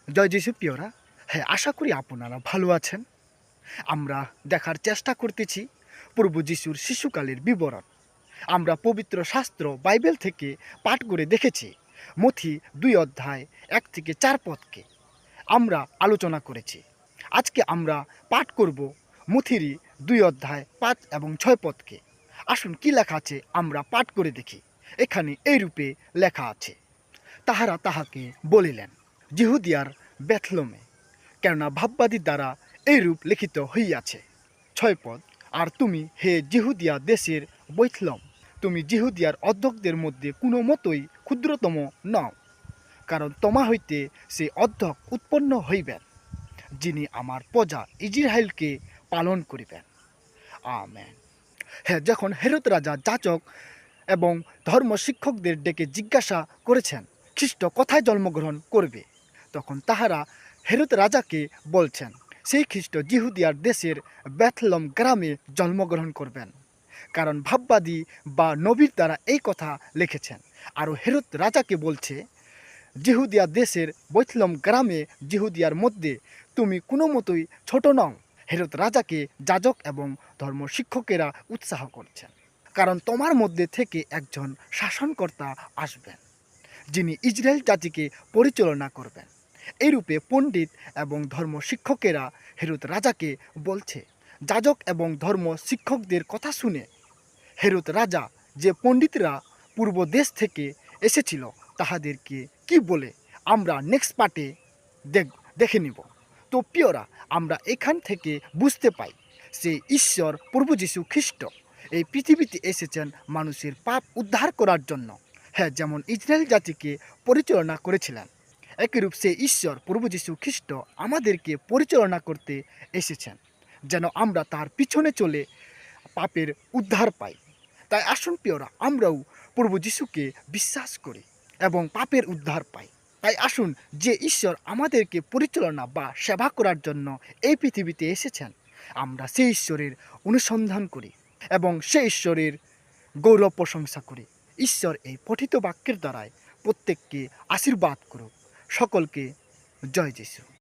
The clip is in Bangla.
জয় যিশু প্রিয়রা। হ্যাঁ, আশা করি আপনারা ভালো আছেন। আমরা দেখার চেষ্টা করতেছি প্রভু যিশুর শিশুকালের বিবরণ। আমরা পবিত্র শাস্ত্র বাইবেল থেকে পাঠ করে দেখেছি মথি ২ অধ্যায় ১ থেকে ৪ পদকে আমরা আলোচনা করেছি। আজকে আমরা পাঠ করব মথিরই ২ অধ্যায় ৫ এবং ৬ পদকে। আসুন কি লেখা আছে আমরা পাঠ করে দেখি। এখানে এই রূপে লেখা আছে, তাহারা তাহাকে বলিলেন, যিহুদিয়ার বেথলমে, কেননা ভাববাদীর দ্বারা এইরূপ লিখিত হইয়াছে। ৬ পদ, আর তুমি হে যিহুদিয়া দেশের বৈথলম, তুমি যিহুদিয়ার অধ্যক্ষদের মধ্যে কোনো মতোই ক্ষুদ্রতম নও, কারণ তোমা হইতে সে অধ্যক্ষ উৎপন্ন হইবেন, যিনি আমার প্রজা ইজরায়েলকে পালন করিবেন। আমেন। হ্যাঁ, যখন হেরোদ রাজা যাজক এবং ধর্ম শিক্ষকদের ডেকে জিজ্ঞাসা করেছেন খ্রিস্ট কোথায় জন্মগ্রহণ করবে, তখন তাহারা হেরোদ রাজাকে বলছেন সেই খ্রিস্ট যিহুদিয়ার দেশের বেথলম গ্রামে জন্মগ্রহণ করবেন, কারণ ভাববাদী বা নবীর দ্বারা এই কথা লিখেছেন। আর হেরোদ রাজাকে বলছে, যিহুদিয়া দেশের বৈথলম গ্রামে যিহুদিয়ার মধ্যে তুমি কোনো মতোই ছোট নও। হেরোদ রাজাকে যাজক এবং ধর্ম শিক্ষকেরা উৎসাহ করছেন, কারণ তোমার মধ্যে থেকে একজন শাসনকর্তা আসবেন, যিনি ইসরায়েল জাতিকে পরিচালনা করবেন। এইরূপে পণ্ডিত এবং ধর্ম শিক্ষকেরা হেরোদ রাজাকে বলছে। যাজক এবং ধর্ম শিক্ষকদের কথা শুনে হেরোদ রাজা যে পণ্ডিতরা পূর্ব দেশ থেকে এসেছিল তাহাদেরকে কি বলে আমরা নেক্সট পার্টে দেখে নিব। তো প্রিয়রা, আমরা এখান থেকে বুঝতে পাই সে ঈশ্বর প্রভু যীশু খ্রিস্ট এই পৃথিবীতে এসেছেন মানুষের পাপ উদ্ধার করার জন্য। হ্যাঁ, যেমন ইসরায়েল জাতিকে পরিচালনা করেছিলেন, একইরূপ সে ঈশ্বর প্রভু যীশু খ্রিস্ট আমাদেরকে পরিচালনা করতে এসেছেন, যেন আমরা তার পিছনে চলে পাপের উদ্ধার পাই। তাই আসুন প্রিয়রা, আমরাও প্রভু যীশুকে বিশ্বাস করি এবং পাপের উদ্ধার পাই। তাই আসুন, যে ঈশ্বর আমাদেরকে পরিচালনা বা সেবা করার জন্য এই পৃথিবীতে এসেছেন, আমরা সেই ঈশ্বরের অনুসন্ধান করি এবং সেই ঈশ্বরের গৌরব প্রশংসা করি। ঈশ্বর এই পঠিত বাক্যের দ্বারায় প্রত্যেককে আশীর্বাদ করুক। সকলকে জয় যিশু।